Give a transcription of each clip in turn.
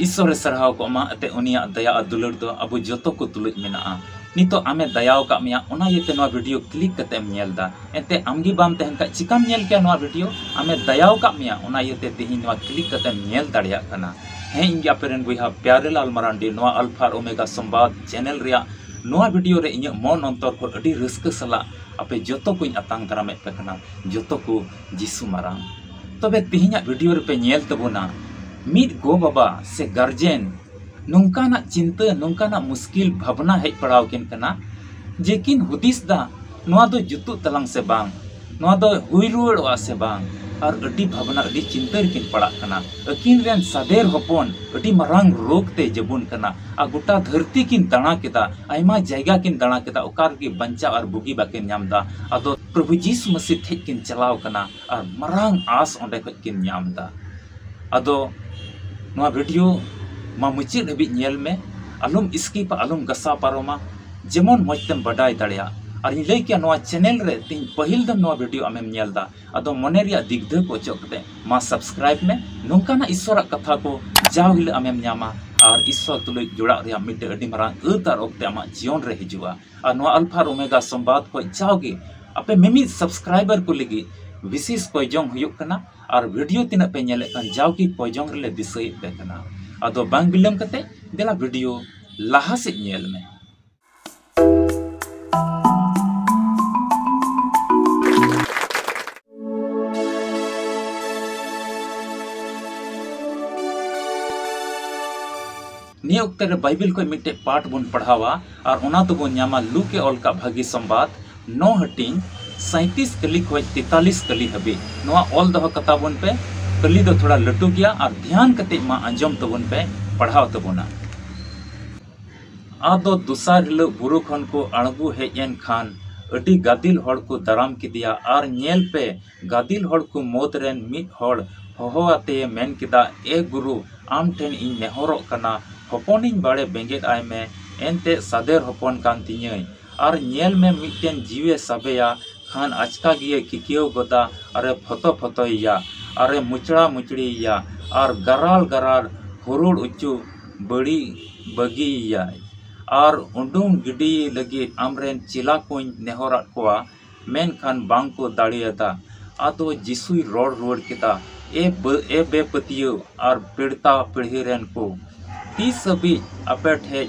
ईश्वर सराहाव को मा अते उनिया दया दुलर दो अबो जोतो को तुलुज मेना नितो आमे दयाव का मिया ओना येते नवा वीडियो क्लिक कते नेलदा एते आमगी बाम तहन का चिकाम नेल के नवा वीडियो आमे दयाव का मिया ओना येते तेही नवा क्लिक कते नेल दाड़िया कना हे इंगे आपेरन बुइहा प्यारेलाल मरांडी नवा अल्फा ओमेगा संवाद चैनल रिया नवा वीडियो रे इᱧ मन अंतर को अडी रस्क सला आपे जोतो को अतांग दारामे पे कना जोतो को जिसु मारांग तबे तेहिया वीडियो रे पे नेल तबोना मिद गो बाबा से गार्जियन नोंकाना चिंता नोंकाना मुश्किल भावना हेज पड़ाव किन कना जेकिन हुदिस दा नवा दो जुतु तलांग से बांग नवा दो हुई रुवाड़वा से बांग और अडी भावना अडी चिंता किन पड़ा कना अकिन रेन सादेर हपन अडी मरांग रोग ते जबुन कना आ गोटा धरती किन दाणा केदा आयमा जायगा किन दाणा केदा ओकार की बंचा और बुगी बाकिन नामदा आदो प्रभु यीशु मसीह ठेज किन चलाव कना और मरांग आस ओंडे खज किन नामदा आदो नवा वीडियो मा मुचाद हबी नेल में आलम स्किप आलम गसा पारोमा जेमन मजतेम बडाय दाड़िया और इन लई के नवा चैनल रे तीन पहिल दम नवा वीडियो आमेम नेलदा अदो मने रिया दिगध को चोकते मा सब्सक्राइब में नोंकाना ईश्वर कथा को जावगिल आमेम न्यामा और ईश्वर तुलुज जुड़ा रिया मिटे अडी मारांग उतार ओक्ते आमा जीवन रे हिजुआ और नवा अल्फा ओमेगा संवाद को जावगे आपे मिमी सब्सक्राइबर को लगी विशेष पयजोंग हुयुक कना और वीडियो तिना पे नेले कन जावगी पयजोंग रे दिसई पे कना अदो बांग बिलम कते देला वीडियो लाहा से नेल में निये उक्ते रे बाइबल को मिटे पाठ बुन पढ़ावा और ओना तो बुन न्यामा लू के ऑल का भागी संवाद 9 हटिंग 37 कली खोज 43 कली हबी नवा ऑल दह कता बुन पे कली दो थोड़ा लटू गया और ध्यान कते मा अंजम तबुन पे पढ़ाव तबुना आदो दुसार हिलो बुरु खन को अणगु हेजन खान अडी गादिल हड़ को दाराम किदिया और नेल पे गादिल हड़ को मोद रेन मिद हड़ होहोआते मेन किदा ए गुरु आम ठेन इन नेहरो कना हपनिन बाड़े बेंगेट आय में एनते सादेर हपन कान तिញऔर नेल में मिटेन जीवे साबेया खान आचका गिए किकियो गोदा अरे फतो फतोया अरे मुचड़ा मुचड़ीया और गराल गराल हुरुड़ उच्चू बड़ी बगिया और उंडुम गिडी लगी आमरेन चिला को नेहरा कोआ मेन खान बांग को दाड़ियादा आदो जिसुई रोड रोड किता ए बेपतियो और पीड़ता पीढ़ी रेन को तीस सभी अपेट है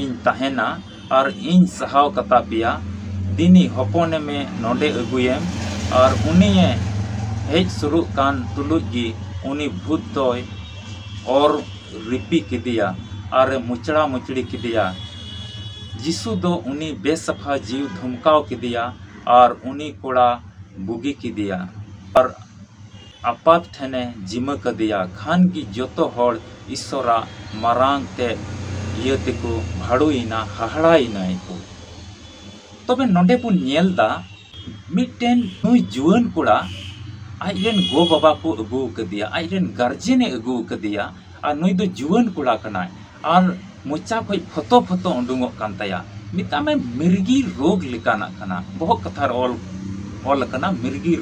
इन तहना और इन सहाव कता पिया दिनी हपने में नोडे अगुयम और उन्हीं हेज शुरू कान तुलुगी उनी भूत दोय और रिपी किदिया और मुचड़ा मुचड़ी किदिया जिसु दो उनी बेसफा जीव धमकाव किदिया और उनी कोड़ा बुगी किदिया और आपात ठेने जिम कदिया खान की जोतो हड़ ईश्वरा मारांग ते ये तेको भाड़ुइना हाहड़ाइना को तबे नोडे पुन नेलदा मिटेन नुई जुआन कोड़ा आइरेन गो बाबा को अगू कदिया आइरेन गार्जियन अगू कदिया और नुई दो जुआन कोड़ा कना और मोचा खोज फतो फतो उडुंगो कान ताया मिता में मिर्गी रोग लिकाना कना बहुत कथार ऑल कना मिर्गी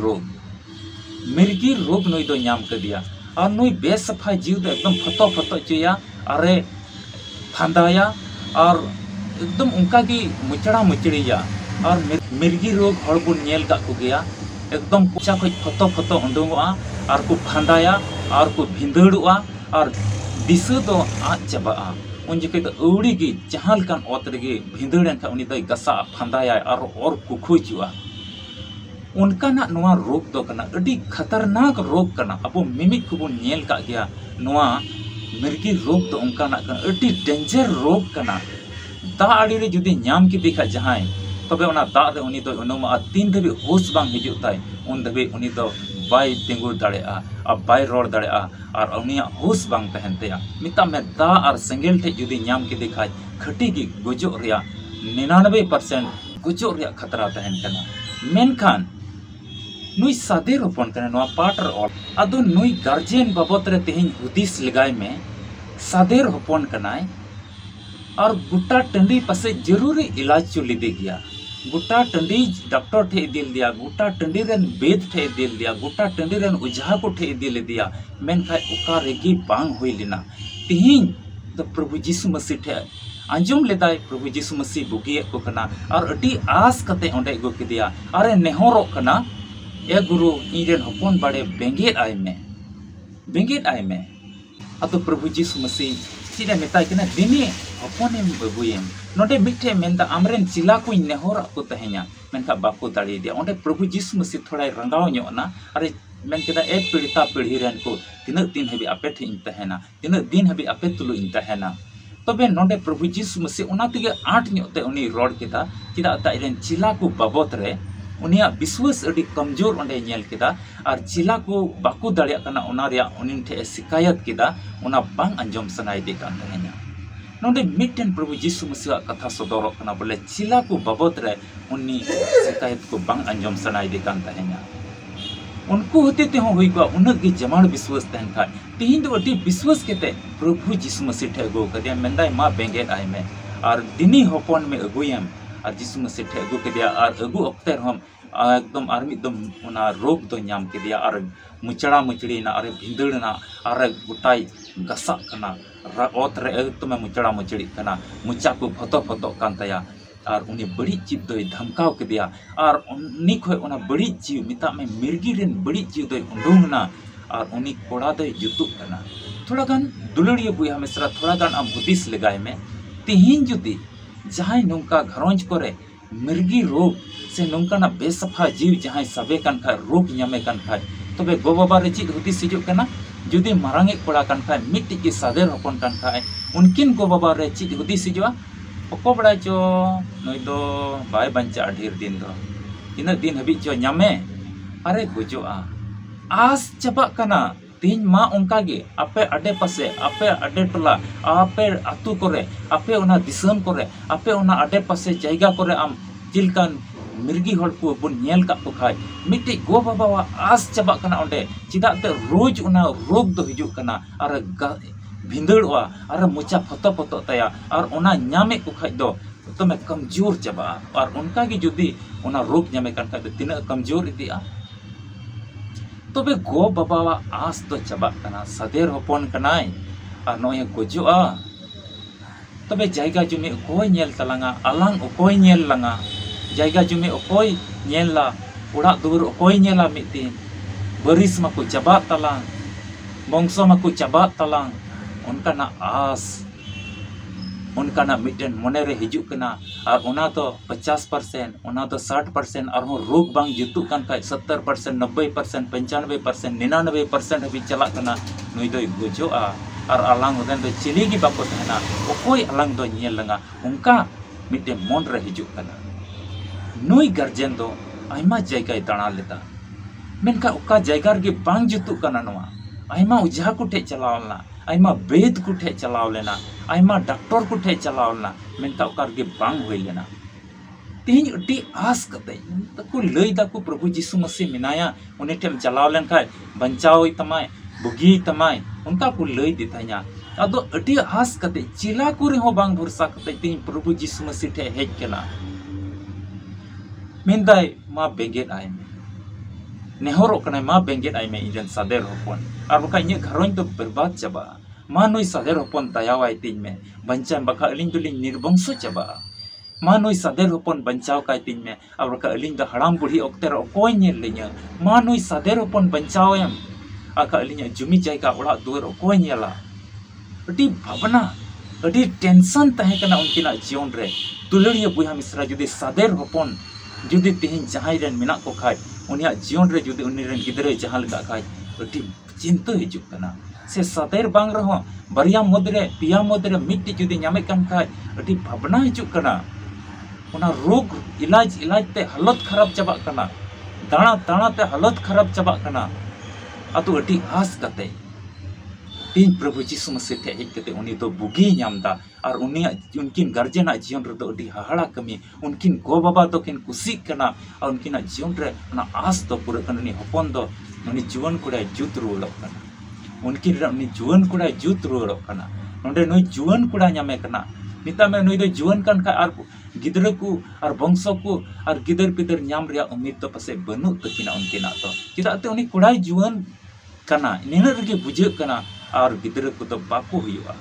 रोग नुई दो नाम कदिया और नुई बेसफा जीव दो एकदम फतो फतो चुया अरे फंदाया और एकदम उनका की मुचड़ा मुचड़िया और मिर्गी रोग हड़ को नेल का को गया एकदम पोचा खोज फतो फतो उडुंगोआ और को फंदाया और को भिंदड़ुआ और दिशा दो आद चाबा उन जगह तो अवड़ी की जहाँ लकान ओत रेगे भिंदड़न का उनी दो गसा फंदाया और कुखुजुआ उनका ना नवा रोग दो कना अडी खतरनाक रोग कना अब मिमिक को नेल का गया नवा मिर्गी रोग तो उनका ना कना अडी डेंजर रोग कना दा आड़ी रे जुदी नाम की देखा जहाँ तबे उना दा रे उनी दो उनुमा तीन धबी होश बांग हिजुत ताई उन धबी उनी दो बाय तिंगुर दाड़ेआ अब बाय रोड दाड़ेआ और उनिया होश बांग तहनतेया मिता में दा और सेंगेल ठे जुदी नाम की देखा खटी की गुजो रिया 99% गुजो रिया खतरा तहन कना मेनखान नुई सादे रोपन कने नवा पाटर और अदो नुई गार्जियन बाबत रे तेहिं हुदिस लगाय में सादेर होपन कनाय और गुट्टा टंडी पसे जरूरी इलाज चो लिदे गया गुट्टा टंडी डॉक्टर ठे इदिल दिया गुट्टा टंडी रेन बेद ठे इदिल दिया गुट्टा टंडी रेन उजहा को ठे इदिल दिया मेन खाय उका रेगी बांग हुई लिना तिहिं तो प्रभु यीशु मसीह ठे आंजम लेदाय प्रभु यीशु मसीह बुगिए को कना और अटी आस कते ओंडे गो किदिया अरे नेहरो कना ए गुरु इरेन हपन बाड़े बेंगेट आय में अतो प्रभु यीशु मसीह चिरे मेताय कना दिने हपनेम बबुयेम नोडे मिठे मेंदा आमरेन चिला को नेहरा को तहे냐 मेनका बाको दाड़ी दिया ओंडे प्रभु यीशु मसीह थोड़ा रंगाव ᱧᱚᱜ अरे मेन केदा ए पीड़िता पीढ़ी रेन को तिना दिन हबी आपे ठिन तहेना तिना दिन हबी आपे तुलु इन तहेना तबे नोडे प्रभु यीशु मसीह ओना तिगे आठ ᱧᱚᱜ ते उनी रोड केदा चिदा ताइरेन चिला को बाबत रे उनिया विश्वास अडी कमजोर ओंडे नेल केदा और चिला को बाको दाड़िया कना ओना रिया उनिन ठे शिकायत केदा ओना बांग अंजम सनाय दे कान तहेना नोडे मिटन प्रभु यीशु मसीह कथा सदर कना बोले चिला को बाबत रे उनी शिकायत को बांग अंजम सनाय दे कान तहेना उनको होते ते हुई को उनक गे जमाण विश्वास तहन खा तिहिं दो अटी विश्वास केते प्रभु यीशु मसीह ठे गो कदिया मेंदाय मा बेंगेट आय में और दिनी हपन में अगुयम और यीशु मसीह ठे गो कदिया और अगु अक्ते हम एकदम आर मिदम ओना रोग दो नाम केदिया और मुचड़ा मुचड़ी ना और भिंदड़ना और गोटाई गसा कना ओत रे एकदम मुचड़ा मुचड़ी कना मुचा को फतो फतो कान तया और उन्हें बड़ी चीज दो धमकाव के दिया और उन्हीं को उन्हें बड़ी चीज मिता में मिर्गी रेन बड़ी चीज दो उंडूंगना और उन्हीं कोड़ा दो जुतुक करना थोड़ा गान दुलड़िए बुया मिश्रा थोड़ा गान अब हुदिस लगाए में तिहिं जुदी जहां नौका घरोंज करे मिर्गी रोग से नौका ना बेसफा जीव जहां सबे कान खा रोग ᱧᱟᱢᱮ कान खा तबे गो बाबा रे चीज हुदिस हिजुक कना जुदी मारांगे कोड़ा कान खा मिट्टी की सादेर हपन कान खा उनकिन गो बाबा रे चीज हुदिस हिजुआ ओको बड़ा चो नई दो बाय बंचा ढेर दिन दो तीना दिन हबी चो ᱧᱟᱢᱮ अरे गुजोआ आस चबा कना तीन मा उनका गे आपे अडे पासे आपे अडे टोला आपे आतु करे आपे ओना दिसम करे आपे ओना अडे पासे जायगा करे आम चिलकान मिर्गी हड़ को बन नेल का को खाय मिट्टी गो बाबा आस चबा कना ओंडे चिदा ते रोज ओना रोग दो हिजुक कना अरे भिंदड़वा और मुचा फतो फतो तया और ओना ᱧᱟᱢᱮ को खाय दो तो मैं कमजोर चबा और उनका की जुदी ओना रोग ᱧᱟᱢᱮ कान खाय तिना कमजोर इदिया तबे गो बाबा आस तो चबा कना सदेर हपन कनाय और नोय गोजोआ तबे जायगा जुमी कोई नेल तलांगा अलांग कोई नेल लांगा जायगा जुमी कोई नेला उड़ा दूर कोई नेला मितिन बरिस माको चबा तलांग बंशो माको चबा तलांग उनका ना आस उनका ना मिटन मने रे हिजुक कना और ओना तो 50% ओना तो 60% और हो रोग बांग जुतु कान का 70% 90% 95% 99% हबी चला कना नुई दो गुजोआ और अलांग उदन दो चिली की बाको तहना ओकोई अलांग दो नेल लंगा उनका मिटन मन रे हिजुक कना नुई गार्जियन दो आइमा जायगा दाणा लेदा मेनका ओका जायगा रे बांग जुतु कना नवा आइमा उजा को ठे चलावलना आइमा वेद को ठे चलाव लेना आइमा डॉक्टर को ठे चलाव लेना मेनका ओकार के बांग होई लेना तीन अटी आस कते तको लई दाको प्रभु यीशु मसीह मिनाया उनी ठेम चलाव लेन खाय बंचाव तमाय बुगी तमाय उनका को लई दिताया अदो अटी आस कते चिला को रे हो बांग भरोसा कते तीन प्रभु यीशु मसीह ठे हेज केना मिंदाय मा बेंगेट आय नेहरो कना मा बेंगेट आय में इजन सादेर होपन और बका इन घरों तो बर्बाद चबा मा नुई सादेर होपन दयावाय तीन में बंचा बका अलिंग दुलिंग निर्वंशो चबा मा नुई सादेर होपन बंचाव काय तीन में और बका अलिंग द हड़ाम बुढ़ी ओक्ते रो कोई नेल ले냐 मा नुई सादेर होपन बंचाव एम आका अलिंग जुमी जायगा ओड़ा दुर कोई नेला अटी भावना अटी टेंशन तहे कना उनकिना जीवन रे तुलड़िया बुया मिश्रा जुदी सादेर होपन जुदी तिहिं जहां रेन मिना को खाय उनिया जीवन रे जुदी उनी रेन गिदरे जहां लगा खाय अटी चिंता हिजुक कना से सदेर बांग रहो बरिया मदरे पिया मदरे मिट्टी जुदी ᱧᱟᱢᱮ कान खाय अटी भावना हिजुक कना उना रोग इलाज ते हालत खराब चबा कना दाणा ते हालत खराब चबा कना अतो अटी आस कते तीन प्रभु यीशु मसीह ठे हेज कते उनी तो बुगी ᱧᱟᱢदा और उनिया उनकिन गार्जियन जीवन रे तो अटी हाहाड़ा कमी उनकिन गो बाबा तो किन कुसी कना और उनकिन जीवन रे ना आस तो पूरा कननी हपन दो उनी जीवन कुड़ा जुत रुवड़क कना उनकिन उनी जीवन कुड़ा जुत रुवड़क कना नोंडे नुई जीवन कुड़ा ᱧᱟᱢᱮ कना निता में नुई दो जीवन कान का और गिदर को और वंशो को और गिदर पिदर ᱧाम रिया उम्मीद तो पसे बनु तकिना उनकिना तो चिदा ते उनी कुड़ा जीवन कना निना रे बुझे कना और गिद्रा को तो बाको हुआ।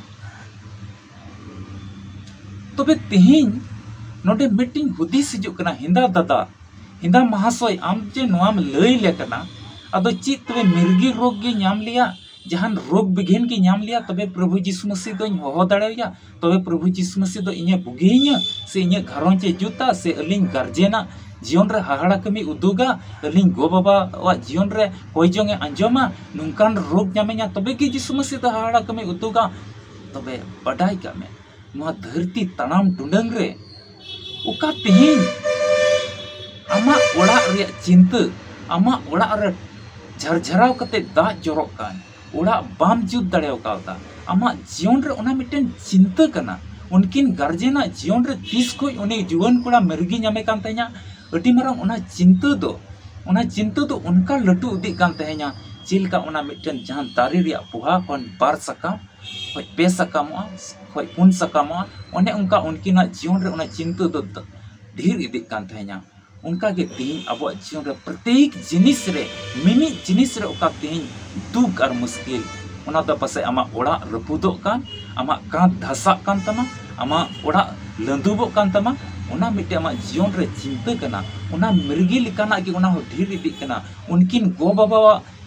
तबे तेहें नोडे मीटिंग हुदिस हिजुक कना हिंदा दादा हिंदा महाशय आम जे नोआम लई लेकना अदो चित तबे मिर्गी रोग गे नाम लिया जहान रोग बिघिन के नाम लिया तबे प्रभु यीशु मसीह दो होहो दाड़ेया तबे प्रभु यीशु मसीह दो इने बुगिया से इने घरों चे जुता से अलिंग गार्जेना जीवन रे हाहाड़ा कमी उदुगा अलिंग गो बाबा वा जीवन रे कोई जोंगे अंजोमा नुंकान रोग नामे냐 तबे कि यीशु मसीह दो हाहाड़ा कमी उदुगा तबे बडाई कामे नोआ धरती तनाम टुंडंग रे उका तेहें आमा ओड़ा रे चिंता आमा ओड़ा रे झरझराव कते दा जोरक कान ओड़ा बाम जुत दाड़ेव कावता आमा जीवन रे ओना मिटेन चिंता कना उनकिन गार्जेना जीवन रे तीस खोय उनी जुवन कोड़ा मिर्गी नामे कान तहे냐 अटी मारांग ओना चिंता दो उनका लटू उदी कान तहे냐 चिलका ओना मिटेन जहां दारी रिया पुहा खन बार सकाम खोय पे सकामवा खोय पुन सकामवा ओने उनका उनकिना जीवन रे ओना चिंता दो ढेर इदी कान तहे냐 उनका के तेहें अब जीवन रे प्रत्येक जिनिस रे मिमी जिनिस रे ओका तेहें दुख और मुश्किल ओना दो पासे आमा ओड़ा रपुदो कान आमा कांत धसा कान तमा आमा ओड़ा लंदुबो कान तमा ओना मिटे आमा जीवन रे चिंता कना ओना मिर्गी लिकाना के ओना ढेर इदी कना उनकिन गो बाबा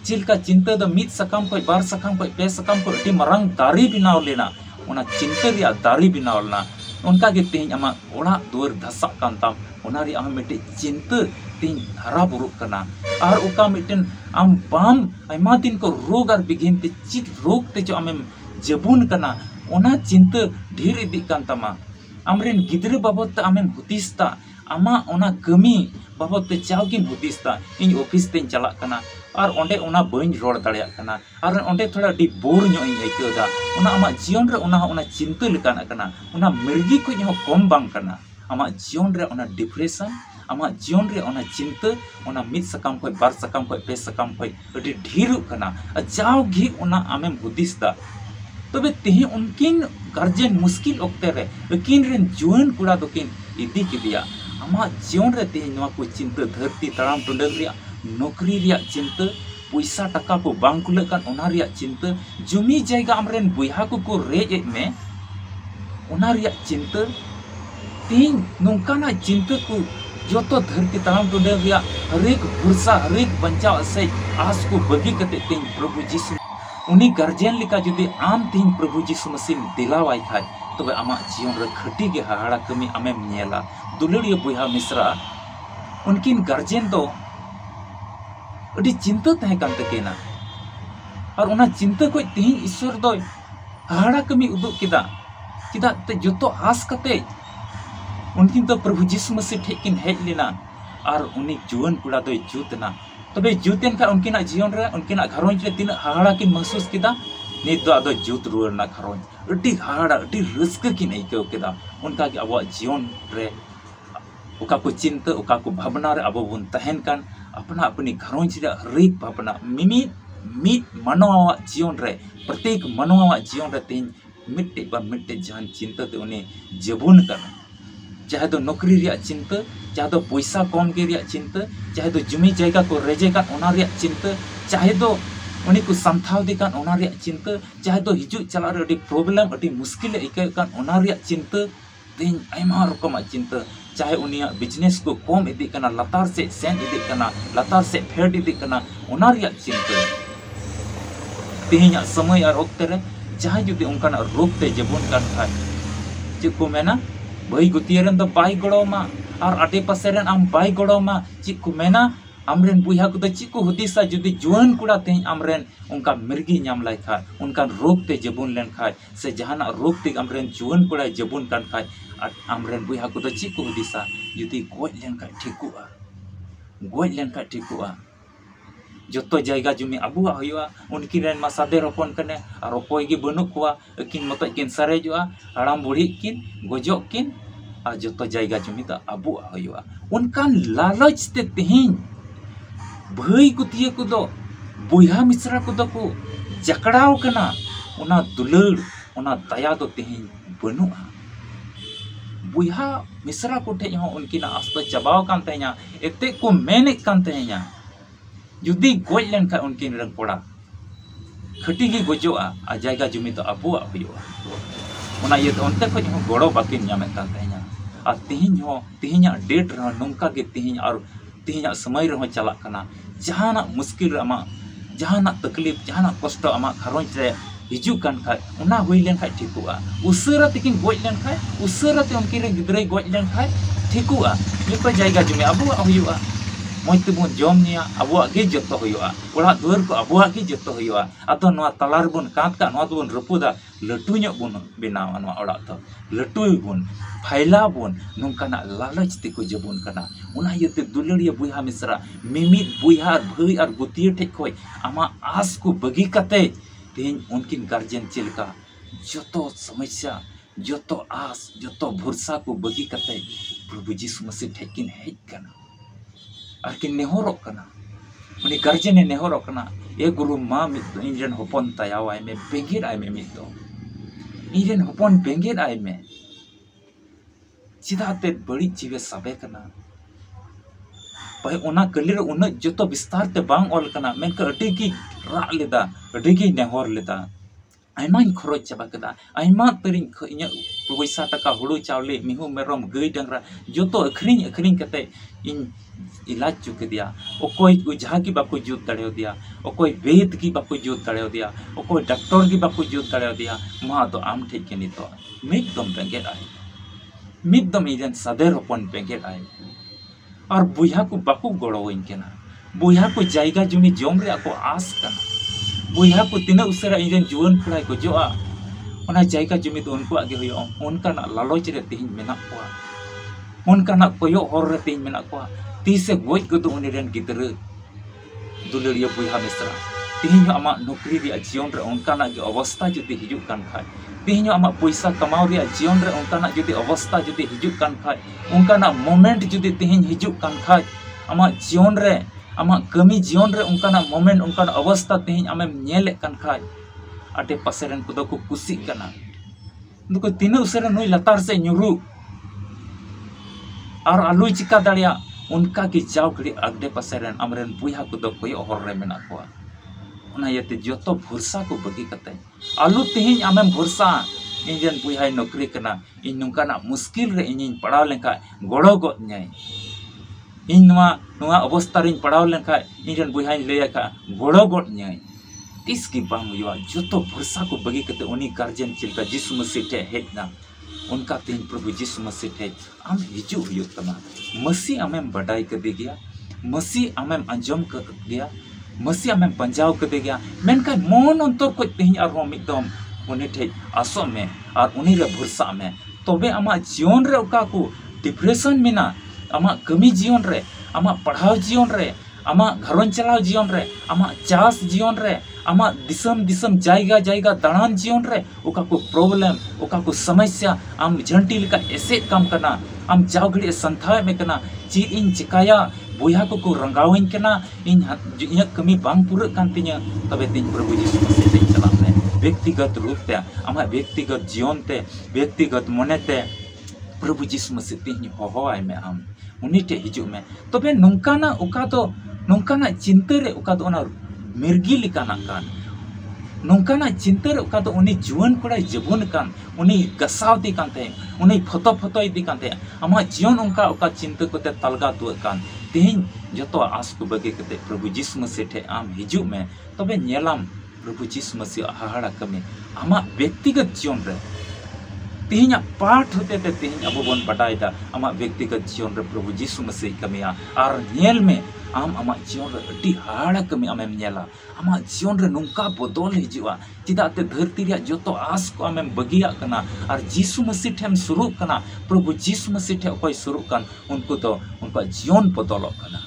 चिलका चिंता दो मित सकाम को बार सकाम को पे सकाम को अटी मरंग दारी बिनाव लेना ओना चिंता रिया दारी बिनाव लेना उनका के तेहें आमा ओड़ा दुआर धसा कान ताम ओना रे आम मिटे चिंता तेहें हरा बुरुक कना और उका मिटेन आम बाम आयमा दिन को रोग और बिघिन ते चित रोग ते जो आमेम जबुन कना ओना चिंता ढेर इदी कान तमा आमरेन गिद्रा बाबत आमेम हुदिसता आमा ओना कमी बाबत ते चावगिन हुदिसता इन ऑफिस तें चला कना और ओंडे ओना बइन रोड दाड़िया कना और ओंडे थोड़ा डी बोर ᱧᱚᱜ ᱤᱧ ᱟᱹᱭᱠᱟᱹᱣᱫᱟ ओना आमा जीवन रे ओना चिंता लेकाना कना ओना मिर्गी को ᱧᱚᱜ कम बांग कना आमा जीवन रे ओना डिप्रेशन आमा जीवन रे ओना चिंता ओना मित सकाम को बार सकाम को पे सकाम को अडी ढेर कना जावगी ओना आमेम हुदिसदा तबे तेहें उनकिन गार्जेन मुश्किल ओक्ते रे अकिन रेन जुआन कुड़ा दोकिन इदी किदिया आमा जीवन रे तेहें नोआ को चिंता धरती तड़ाम टुंडंग रिया नौकरी रिया चिंता पैसा टका को बांग कुलक कान ओना रिया चिंता जुमी जायगा आमरेन बुया को रेज में ओना रिया चिंता तेहें नोंकाना चिंता को जो तो धरती तड़ाम टुंडंग रिया हरेक भरोसा हरेक बंचाव से आस को बगी कते तेहें प्रभु यीशु उनी गार्जियन लिका जुदी आम तेहें प्रभु यीशु मसीह दिलावाई खाय तबे आमा जीवन रे खटी के हाहाड़ा कमी आमेम नेला दुलड़िया बुया मिश्रा उनकिन गार्जियन दो अडी चिंता तहे कान तकेना और ओना चिंता को तेहें ईश्वर दो हाहाड़ा कमी उदुग किदा किदा ते जतो आस कते उनकिन तो प्रभु यीशु मसीह ठेकिन हेज लेना और उनी जुआन कुड़ा दो जुतना तबे जुतेन का उनकिना जीवन रे उनकिना घरोंज रे तीन हाहाड़ा किन महसूस किदा नित दो आदो जुत रुवर ना घरोंज अडी हाहाड़ा अडी रस्क किन आइकाव किदा उनका के अब जीवन रे ओका को चिंता ओका को भावना रे अब बन तहन कान अपना अपनी घरोंज रे हरेक भावना मिमी मित मानवा जीवन रे प्रत्येक मानवा जीवन रे तेहें मिट्टे बा मिट्टे जहान चिंता ते उनी जबुन कना चाहे तो नौकरी रिया चिंता चाहे तो पैसा कम के रिया चिंता चाहे तो जमी जायगा को रेजे कान ओना रिया चिंता चाहे तो उनी को संथाव दे कान ओना रिया चिंता चाहे तो हिजु चला रे अडी प्रॉब्लम अडी मुश्किल इके कान ओना रिया चिंता तेहें आयमा रकम चिंता चाहे उनिया बिजनेस को कम इदी कना लतार से सेन इदी कना लतार से फेड इदी कना ओना रिया चिंता तेहें समय और ओक्ते रे चाहे जुदी उनकाना रोग ते जबुन कान खाय चे को मेना भाई गुतियरन तो बाई गड़ोमा और आटे पासेरन आम बाई गड़ोमा चिक को मेना आमरेन बुया को चिक को हुदिसा जुदी जुआन कुड़ा तेहें आमरेन उनका मिर्गी नाम लाई खाय उनका रोग ते जबुन लेन खाय से जहाना रोग ते आमरेन जुआन कुड़ा जबुन कान खाय आमरेन बुया को चिक को हुदिसा जुदी गोज लेन खाय ठिकुआ गोज लेन खाय ठिकुआ जोतो जायगा जुमी अबुआ हुआ उनकी रेन मा सादे रोपन कने और ओकोय गे बनु कुआ अकिन मत किन सरेजुआ हड़ाम बुढ़ी किन गोजो किन और जोतो जायगा जुमी दा अबुआ हुआ उनकान लालच ते तेहें भाई गुतिये को दो बुया मिश्रा को दो को जकड़ाव कना ओना दुलड़ ओना दया दो तेहें बनुआ बुया मिश्रा को ठे हो उनकिना आस्ता चबाव कान तहे냐 एते को मेने कान तहे냐 जुदी गोज लेन खा उनकिन रंग कोड़ा खटी गे गजोआ आ जायगा जुमी तो अबुआ हुआ ओना ये उनते खज हो गड़ो बाकिन नामे कान तहेना आ तिहिना डेट रह नोंका गे तिहिना समय रह चला कना जहाना मुश्किल आमा जहाना तकलीफ जहाना कष्ट आमा घरंज रे हिजू कान खाय ओना हुई लेन खाय ठिकुआ उसरा तकिन गoj लेन खाय उसरा ते उनकी रे गिदरे गoj लेन खाय ठिकुआ निको जायगा जुमी अबुआ हुआ मज तेबन जम निया अबुआ गे जतो हुआ ओड़ा दुआर को अबुआ गे जतो हुआ अतो नवा तलार बन काट का नवा बन रपुदा लटू ᱧᱚᱜ बन बनावा नवा ओड़ा तो लटू बन फाइला बन नोंकाना लालच तेको जबन कना ओना यते दुलड़िया बुहा मिश्रा मिमित बुहा भई और गुतिय ठे खोय आमा आस को बगी कते तेन उनकिन गार्जियन चिलका जतो समस्या जतो आस जतो भरोसा को बगी कते प्रभु यीशु मसीह ठेकिन हेज कना और कि नेहरोक कना उनी गार्जियन नेहरोक कना ए गुरु मा मित इंजन होपन तायावाय में बेंगेर आय में मित दो इंजन होपन बेंगेर आय में चिदाते बड़ी जीवे सबे कना भाई ओना कलिर उन जतो विस्तार ते बांग ऑल कना मेनका अटी की रा लेदा अटी की नेहर लेदा आयमाइन खरच चाबा कदा आयमा तरिन इnya पैसा टका हुड़ू चावले मिहू मेरम गई डंगरा जतो अखरिंग कते इन इलाज चुके दिया ओकोई उजहा की बाको जुत दड़े दिया ओकोई वेद की बाको जुत दड़े दिया ओकोई डॉक्टर की बाको जुत दड़े दिया मा तो आम ठीक के नितो मिदम बेंगेर आय मिदम इजन सदेर अपन बेंगेर आय और बुया को बाको गड़ो इनकेना बुया को जायगा जुमी जम रे को आस कना बुया को तिना उसरा इजन जुवन पड़ाई को जोआ ओना जायगा जुमी तो उनको आगे हुयो उनका ना लालच रे तिहिन मेना कोआ उनका ना कोयो हर रे तिहिन मेना कोआ तीसे गोज गदो उनिरेन गिदरे दुलड़िया बुहा मिश्रा तिहिन आमा नौकरी रे जीवन रे उनका ना गे अवस्था जुदी हिजुक कान खाय तिहिन आमा पैसा कमाव रे जीवन रे उनका ना जुदी अवस्था जुदी हिजुक कान खाय उनका ना मोमेंट जुदी तिहिन हिजुक कान खाय आमा जीवन रे आमा कमी जीवन रे उनका ना मोमेंट उनका ना अवस्था तिहिन आमे नेले कान खाय आटे पासेरन को को कुसी कना नुको तिना उसरे नुई लतार से न्युरु और आलू चिका दाड़िया उनका की जाव घड़ी अगडे पासेरन अमरेन बुहा को दो कोई हर रे मेना कोआ ओना यते जतो भरोसा को बगी कते आलू तिहिन आमेम भरोसा इंजन बुहाई नौकरी कना इन नुका ना मुश्किल रे इन पड़ाव लेखा गड़ो गो न्याय इन नुआ अवस्था रे पड़ाव लेखा इंजन बुहाई लेया का गड़ो गो न्याय तीस की बांग हुआ जतो भरोसा को बगी कते उनी गार्जियन चिलका यीशु मसीह ठे हेजना उनका तीन प्रभु यीशु मसीह ठे आम हिजू हुयो तमा मसीह आमेम बड़ाई कर गया मसीह आमेम अंजम कर गया मसीह आमेम पंजाव कर गया मेनका मन अंतर को तेहिं आर हम एकदम उनी ठे आसो में और उनी रे भरोसा में तबे आमा जीवन रे ओका को डिप्रेशन मेना आमा कमी जीवन रे आमा पढ़ाव जीवन रे आमा घरन चलाव जीवन रे आमा चास जीवन रे आमा दिसम जायगा जायगा दाड़ान जीवन रे ओका को प्रॉब्लम ओका को समस्या आम झंटी लेका ऐसे काम करना आम जाव घड़ी संथा में करना ची इन चिकाया बुया को रंगाविन करना इन इया कमी बांग पूरा कान तिया तबे तीन प्रभु यीशु मसीह ते चला में व्यक्तिगत रूप ते आमा व्यक्तिगत जीवन ते व्यक्तिगत मने ते प्रभु यीशु मसीह तीन होय में आम उनी ते हिजु में तबे नोंकाना ओका तो नोंकाना चिंता रे ओका तो ना मिर्गी लिकाना कान नोंकाना चिंता रे ओका तो उनी जीवन कोड़ा जबुन कान उनी गसावती कान ते उनी फोटो इदी कान ते आमा जीवन उनका ओका चिंता कोते तलगा दु कान तेहिं जतो आस को बगे कते प्रभु यीशु मसीह ठे आम हिजु में तबे नेलाम प्रभु यीशु मसीह हाहाड़ा कमे आमा व्यक्तिगत जीवन रे तेहिं पाठ होते ते तेहिं अब बन बटाइदा आमा व्यक्तिगत जीवन रे प्रभु यीशु मसीह कमिया और नेल में आम आमा जीवन रे अति हाड़ा कमी आमेम नेला आमा जीवन रे नुंका बदल हिजुआ चिदा ते धरती रे जतो आस को आमेम बगिया कना और यीशु मसीह ठेम शुरू कना प्रभु यीशु मसीह ठे ओकय शुरू कान उनको तो उनका जीवन बदल कना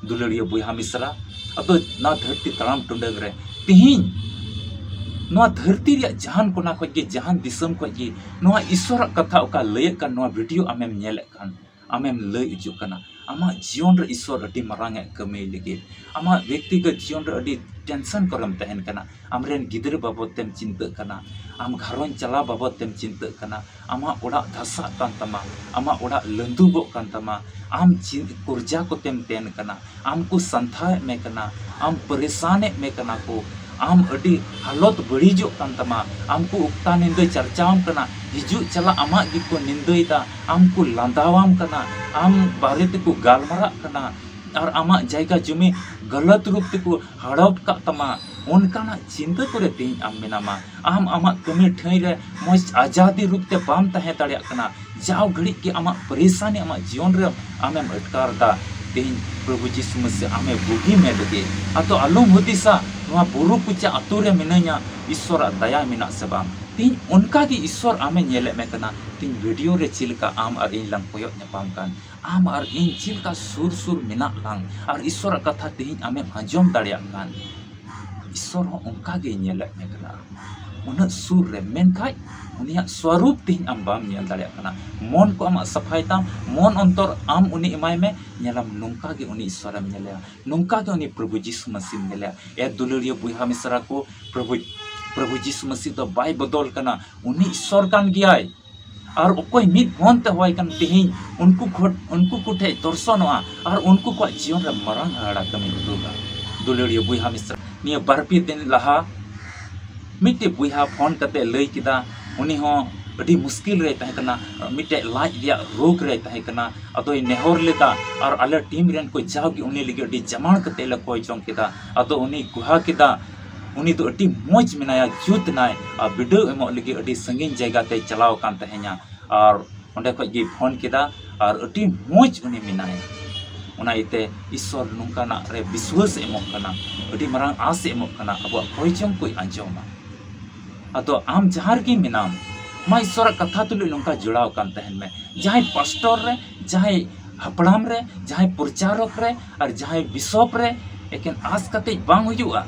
दुलड़िया बुहा मिश्रा अतो ना धरती तड़ाम टुंडग रे तिहिं नोआ धरती रे जहान कोना खगे जहान दिसम खगे नोआ ईश्वर कथा ओका लय कान नोआ वीडियो आमेम नेले कान आमेम लय इजु कना आमा जीवन रे ईश्वर अति मरांग कमी लगे आमा व्यक्तिगत जीवन रे अति टेंशन करम तहन कना आमरेन गिदर बाबत तेम चिंता कना आम घरन चला बाबत तेम चिंता कना आमा ओड़ा धसा कान तमा आमा ओड़ा लंदुबो कान तमा आम कुर्जा को तेम तेन कना आम को संथा में कना आम परेशान में कना को आम अडी हालत बड़ीजो कान तमा आम को उक्ता निंदा चर्चाम कना हिजु चला आमा गिको निंदा आम को लांदावाम कना आम बारे को गालमरा कना और आमा जायगा जमी गलत रूप को हड़प का तमा उनकाना चिंता करे तेज आम मेनामा आम आमा कमी ठई रे मज आजादी रूप ते बाम तहे दाड़िया कना जाव घड़ी के आमा परेशानी आमा जीवन रे आमेम अटकार दा तेज प्रभु जीसु मसीह आमे बुगी में लगे अतो आलम हुदिसा नवा बुरु कुचा अतु रे मिनाया ईश्वर दया मिना से बाम तीन उनका की ईश्वर आमे नेले में कना तीन वीडियो रे चिलका आम और इन लंग कोयो न्यापाम कान आम और इन चिलका सुर सुर मिना लंग और ईश्वर कथा तीन आमे आंजम दाड़िया कान ईश्वर हो उनका के नेले में कना उन सुर रे मेन खाय उनिया स्वरूप तीन आम बाम नेल दाड़िया कना मन को आम सफाई ताम मन अंतर आम उनी इमाय में नेलम नुंका के उनी ईश्वर में नेले नुंका के उनी प्रभु यीशु मसीह नेले ए दुलरिया बुहा मिसरा को प्रभु यीशु मसीह तो बाय बदल कना उनी ईश्वर कान गियाय और ओकोय मिद मन ते होय कान तेहिन उनको कुठे दर्शनवा और उनको को जीवन रे मरंग हाड़ा कमी दुगा दुलरिया बुहा मिसरा निया बारपी दिन लहा मिटे बुहा फोन कते लई किदा उनी हो अड़ी मुश्किल रे तहे कना मिटे लाज रिया रोग रे तहे कना अदो नेहर लेता और आले टीम रेन को जाओगी उनी लगे अड़ी जमाण कते ल कोई जों किदा अदो उनी गुहा किदा उनी तो अड़ी मोज मिनाया जुत नाय आ बिडो एमो लगे अड़ी संगीन जगह ते चलाव कान तहे냐 और ओंडे को गे फोन किदा और अड़ी मोज उनी मिनाया उना इते ईश्वर नुंकाना रे विश्वास एमो कना अड़ी मरांग आस एमो कना अब कोई जों कोई अंजोमा अदो आम जहार की मिनाम मा ईश्वर कथा तुलु नौका जुड़ाव कान तहन में जहां पास्टर रे जहां हपड़ाम रे जहां प्रचारक रे और जहां बिशप रे एकेन आस कते बांग हुजुआ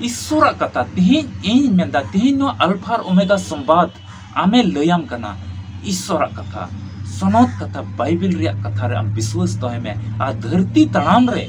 ईश्वर कथा तिहिन इन मेंदा तिहिन नो अल्फा और ओमेगा संवाद आमे लयाम कना ईश्वर कथा सनत कथा बाइबल रे कथा रे आम विश्वास तोहे में आ धरती तणाम रे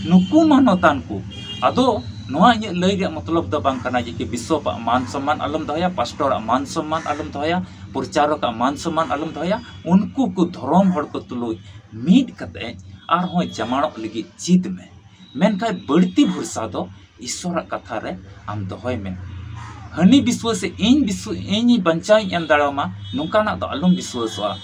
नुकु मानतान को अदो नोआ इन लय रे मतलब द बांग कना जे कि विश्व मान सम्मान अलम दहया पास्टर मान सम्मान अलम दहया प्रचारक मान सम्मान अलम दहया उनको को धर्म हड़ को तुलो मीट कते आर हो जमाणो लगी चित में मेनका बढ़ती भरसा दो ईश्वर कथा रे आम दहय में हनी विश्वास इन बंचाई एम दाड़ामा नुकाना दो अलम विश्वासवा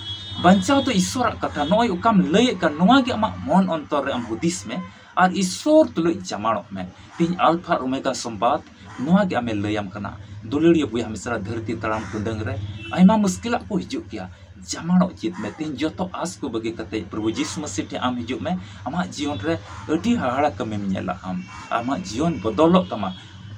बंचाव तो ईश्वर कथा नोय उकाम लय का नोआ के अमा मन अंतर रे आम हुदिस में और ईश्वर तुलो जमाणो में तीन अल्फा ओमेगा संवाद नोआ के आमे लयम कना दुलड़िया बुया मिसरा धरती तड़ाम टुंडंग रे आयमा मुश्किल को हिजु किया जमाणो चित में तीन जोतो आस को बगे कते प्रभु यीशु मसीह टे आम हिजु में आमा जीवन रे अडी हाड़ा कमे नेला आमा जीवन बदलो तमा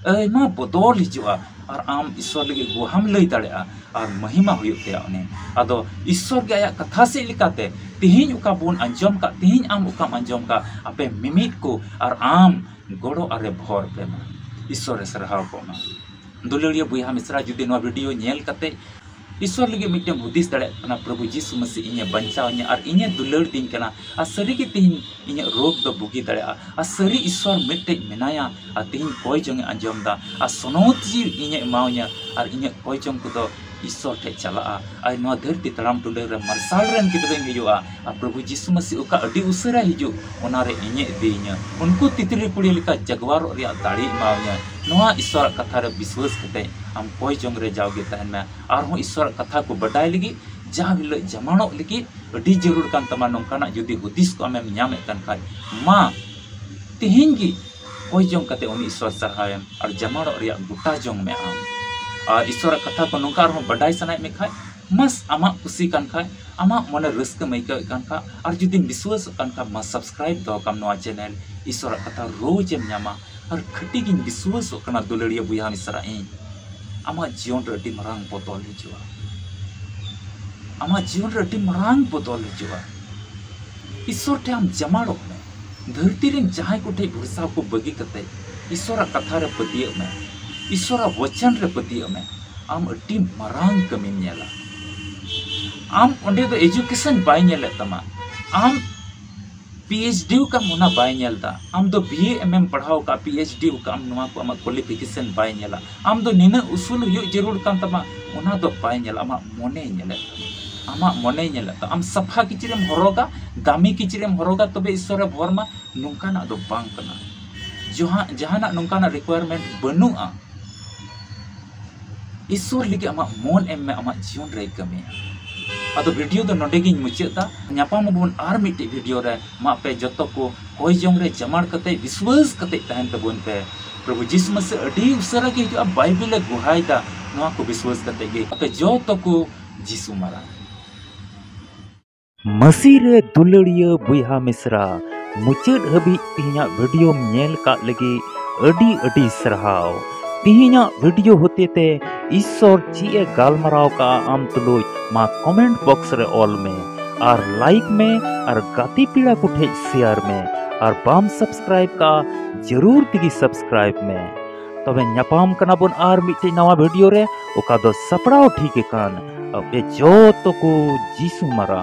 आयमा बदल हिजुआ और आम ईश्वर लगे गुहाम लय दाड़ेआ और महिमा हुयुग तेया ओने आदो ईश्वर के आया कथा से लिकाते तिहिन उका बोन अंजम का तिहिन आम उकाम अंजम का आपे मिमिट को और आम गोड़ो अरे भर पे ईश्वर सरहाव को दुलड़िया बुया मिश्रा जुदी नो वीडियो नेल कते ईश्वर लगे मिटे हुदिस दाड़े कना प्रभु यीशु मसीह इने बंचाव इने और इने दुलड़ दिन कना आ सरी के तिहिन इने रोग दो बुगी दाड़े आ सरी ईश्वर मिटे मेनाया आ तिहिन कोई जंगे अंजम दा आ सनोत जी इने मावया और इने कोई जंग को दो ईश्वर ठे चला आ नो धरती तड़ाम टुंडे रे मरसाल रेन किदरे हिजुआ आ प्रभु यीशु मसीह उका अडी उसरा हिजु ओनारे इने देइया उनको तितरी पुड़ी लिका जगवार रिया दाड़ी मावया नोआ ईश्वर कथा रे विश्वास कते हम कोई जंग रे जाओगे तहन में और हो ईश्वर कथा को बडाय लगी जा हिलो जमाणो लगी अडी जरूर कान तमा नोंकाना जुदी हुदिस को आमेम न्यामे कान खाय मा तिहिन की कोई जंग कते उनी ईश्वर सरहायम और जमाणो रिया गुटा जंग में आम और ईश्वर कथा को नोंकार हो बडाय सनाय में खाय मस आमा खुशी कान खाय आमा मने रस्क मैका कान खा और जुदी विश्वास कान खा मा सब्सक्राइब दो कम नोआ चैनल ईश्वर कथा रोज एम न्यामा और खटी की विश्वास कना दुलड़िया बुया मिसरा इन आमा जीवन रे अडी मरांग बदल हिजुआ आमा जीवन रे अडी मरांग बदल हिजुआ ईश्वर टे हम जमाड़ो में धरती रे जहां को ठे भरसा को बगी कते ईश्वर कथा रे पतिय में ईश्वर वचन रे पतिय में आम अडी मरांग कमी नेला आम ओंडे दो एजुकेशन बाय नेले तमा आम PhD का मुना बाय नेलदा आम दो BA MM पढ़ाओ का PhD का आम नुआ को आम क्वालिफिकेशन बाय नेला आम दो निना उसूल हुयो जरूर कान तमा ओना दो बाय नेला आमा मोने नेले आमा मोने नेले तो आम सफा किचरेम हरोगा दामी किचरेम हरोगा तबे ईश्वर भरमा नुंकाना दो बांग कना जहाना नोंकाना रिक्वायरमेंट बनुआ ईश्वर लिगे आमा मन एम में आमा जीवन रे कमी अदो वीडियो दो नोडे गिन मुचादा न्यापाम बन आर मिटे वीडियो रे मा पे जतो को होय जंग रे जमाड़ कते विश्वास कते तहन तबन पे प्रभु जिस मसे अडी उसरा के जो बाइबल गुहायदा नवा को विश्वास कते गे पे जतो को जिसु मारा मसीह रे दुलड़िया बुहा मिश्रा मुचाद हबी तिहिना वीडियो नेल का लगी अडी अडी सरहाव तिहिना वीडियो होते ते ईश्वर ची गालमराव का आम तुलुज मा कमेंट बॉक्स रे ऑल में और लाइक में और गाती पीड़ा को ठे शेयर में और बाम सब्सक्राइब का जरूर तिगी सब्सक्राइब में तबे न्यापाम कना बन आर मिटे नवा वीडियो रे ओका दो सपड़ाव ठीक कान अब जो तो को जीसु मरा।